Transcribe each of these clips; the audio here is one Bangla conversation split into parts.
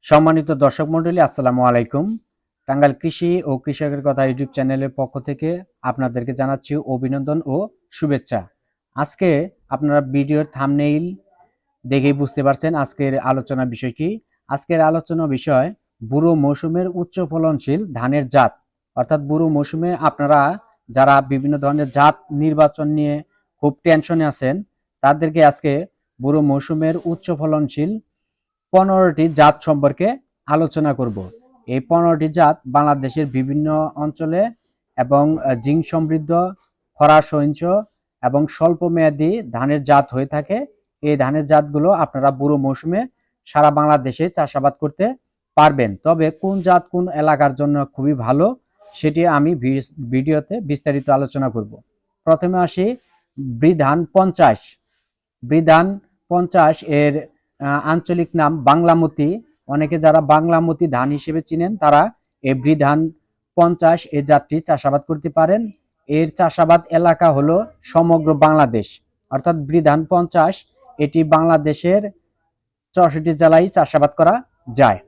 সম্মানিত দর্শক মণ্ডলী, আসসালামু আলাইকুম। টাঙ্গাইল কৃষি ও কৃষকের কথা ইউটিউব চ্যানেলের পক্ষ থেকে আপনাদেরকে জানাচ্ছি অভিনন্দন ও শুভেচ্ছা। আজকে আপনারা ভিডিওর থাম্বনেইল দেখেই বুঝতে পারছেন আজকের আলোচনা বিষয় কি। আজকের আলোচনা বিষয় বুড়ো মৌসুমের উচ্চ ফলনশীল ধানের জাত। অর্থাৎ বুড়ো মৌসুমে আপনারা যারা বিভিন্ন ধরনের জাত নির্বাচন নিয়ে খুব টেনশনে আছেন, তাদেরকে আজকে বুড়ো মৌসুমের উচ্চ ফলনশীল 15টি জাত সম্পর্কে আলোচনা করব। এই 15টি জাত বাংলাদেশের বিভিন্ন অঞ্চলে এবং জিঙ্ক সমৃদ্ধ, খরা সহিঞ্চ এবং স্বল্প মেয়াদী ধানের জাত হয়ে থাকে। এই ধানের জাতগুলো আপনারা বুড়ো মৌসুমে সারা বাংলাদেশে চাষাবাদ করতে পারবেন। তবে কোন জাত কোন এলাকার জন্য খুবই ভালো সেটি আমি ভিডিওতে বিস্তারিত আলোচনা করব। প্রথমে আসি বৃধান 50। বৃধান 50 এর আঞ্চলিক নাম বাংলামতি। অনেকে যারা বাংলামতি ধান হিসেবে চিনেন তারা এই বৃধান 50 এই জাতটি চাষাবাদ করতে পারেন। এর চাষাবাদ এলাকা হলো সমগ্র বাংলাদেশ। অর্থাৎ বৃধান 50 এটি বাংলাদেশের 64 জেলায় চাষাবাদ করা যায়।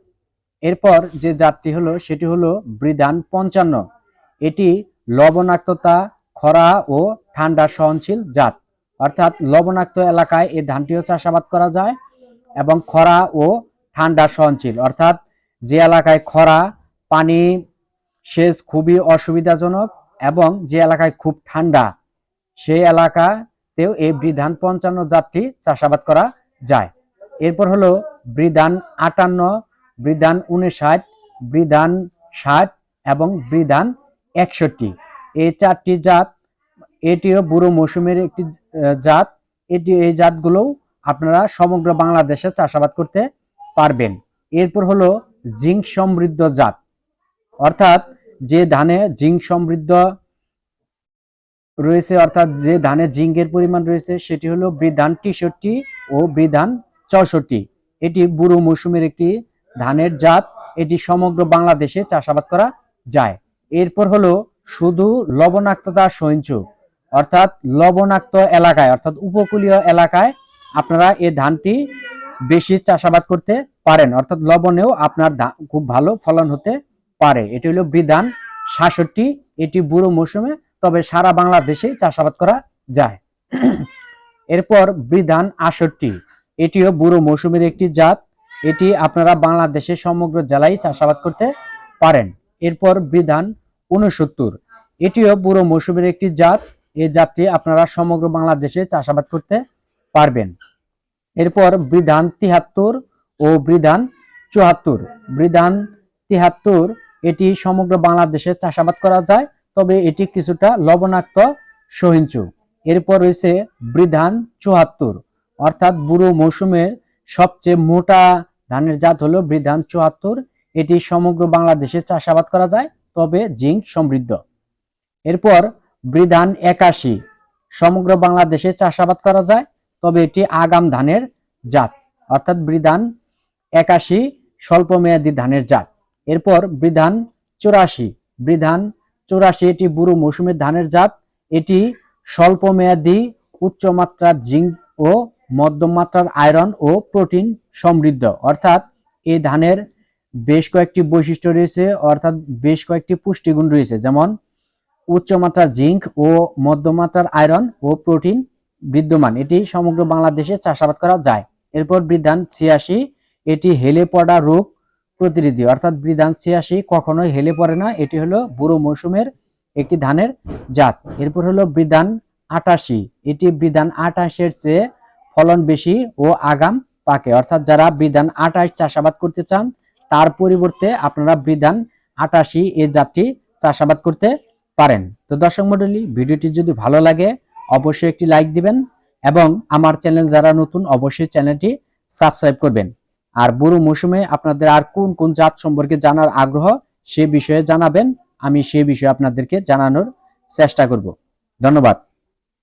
এরপর যে জাতটি হলো সেটি হলো বৃধান 55। এটি লবণাক্ততা, খরা ও ঠান্ডা সহনশীল জাত। অর্থাৎ লবণাক্ত এলাকায় এই ধানটিও চাষাবাদ করা যায় এবং খরা ও ঠান্ডা সহনশীল। অর্থাৎ যে এলাকায় খরা, পানি সেচ খুবই অসুবিধাজনক এবং যে এলাকায় খুব ঠান্ডা, সেই এলাকাতেও এই বৃধান 55 জাতটি চাষাবাদ করা যায়। এরপর হলো বৃধান 58, বৃধান 59, বৃধান 60 এবং বৃধান 61। এই চারটি জাত, এটিও বুড়ো মৌসুমের একটি জাত। এই জাতগুলো আপনারা সমগ্র বাংলাদেশে চাষাবাদ করতে পারবেন। এরপর হলো জিঙ্ক সমৃদ্ধ জাত। অর্থাৎ যে ধানে জিঙ্ক সমৃদ্ধ রয়েছে, অর্থাৎ যে ধানে জিঙ্কের পরিমাণ রয়েছে সেটি হলো বৃধান 63 ও বৃধান 64। এটি বুড়ো মৌসুমের একটি ধানের জাত। এটি সমগ্র বাংলাদেশে চাষাবাদ করা যায়। এরপর হলো শুধু লবণাক্ততা সহিঞ্চু। অর্থাৎ লবণাক্ত এলাকায়, অর্থাৎ উপকূলীয় এলাকায় আপনারা এই ধানটি বেশি চাষাবাদ করতে পারেন। অর্থাৎ লবণেও আপনার খুব ভালো ফলন হতে পারে। এটি হলো বৃধান 66। এটি বুড়ো মৌসুমে, তবে সারা বাংলাদেশে চাষাবাদ করা যায়। এরপর বৃধান 68। এটিও বুড়ো মৌসুমের একটি জাত। এটি আপনারা বাংলাদেশের সমগ্র জেলায় চাষাবাদ করতে পারেন। এরপর বৃধান 69। এটিও বুড়ো মৌসুমের একটি জাত। এই জাতটি আপনারা সমগ্র বাংলাদেশে চাষাবাদ করতে পারবেন। এরপর বৃধান 73 ও বৃধান 74। বৃধান 73 এটি সমগ্র বাংলাদেশে চাষাবাদ করা যায়, তবে এটি কিছুটা লবণাক্ত সহিঞ্চু। এরপর রয়েছে বৃধান 74। অর্থাৎ বুড়ো মৌসুমের সবচেয়ে মোটা ধানের জাত হলো বৃধান 74। এটি সমগ্র বাংলাদেশে চাষাবাদ করা যায়, তবে জিঙ্ক সমৃদ্ধ। এরপর বৃধান 81। সমগ্র বাংলাদেশে চাষাবাদ করা যায়, তবে এটি আগাম ধানের জাত। অর্থাৎ বৃধান 81 স্বল্প মেয়াদী ধানের জাত। এরপর বৃধান 84। বৃধান 84 এটি বুড়ো মৌসুমের ধানের জাত। এটি স্বল্প মেয়াদী, উচ্চ মাত্রার জিঙ্ক ও মধ্যম মাত্রার আয়রন ও প্রোটিন সমৃদ্ধ। অর্থাৎ এই ধানের বেশ কয়েকটি বৈশিষ্ট্য রয়েছে, অর্থাৎ বেশ কয়েকটি পুষ্টিগুণ রয়েছে, যেমন উচ্চ মাত্রার জিঙ্ক ও মধ্যম মাত্রার আয়রন ও প্রোটিন বিদ্যমান। এটি সমগ্র বাংলাদেশে চাষাবাদ করা যায়। এরপর বৃধান 86। এটি হেলে পড়া রোগ প্রতিরোধী। অর্থাৎ বৃধান 86 কখনোই হেলে পড়ে না। এটি হলো বুড়ো মৌসুমের একটি ধানের জাত। এরপর হলো বৃধান 88। এটি বৃধান 28 এর চেয়ে ফলন বেশি ও আগাম পাকে। অর্থাৎ যারা বৃধান 28 চাষাবাদ করতে চান, তার পরিবর্তে আপনারা বৃধান 88 এই জাতটি চাষাবাদ করতে পারেন। তো দর্শক মণ্ডলী, ভিডিওটি যদি ভালো লাগে অবশ্যই একটি লাইক দিবেন এবং আমার চ্যানেল যারা নতুন অবশ্যই চ্যানেলটি সাবস্ক্রাইব করবেন। আর বুড়ো মৌসুমে আপনাদের আর কোন কোন জাত সম্পর্কে জানার আগ্রহ সে বিষয়ে জানাবেন, আমি সে বিষয়ে আপনাদেরকে জানানোর চেষ্টা করব। ধন্যবাদ।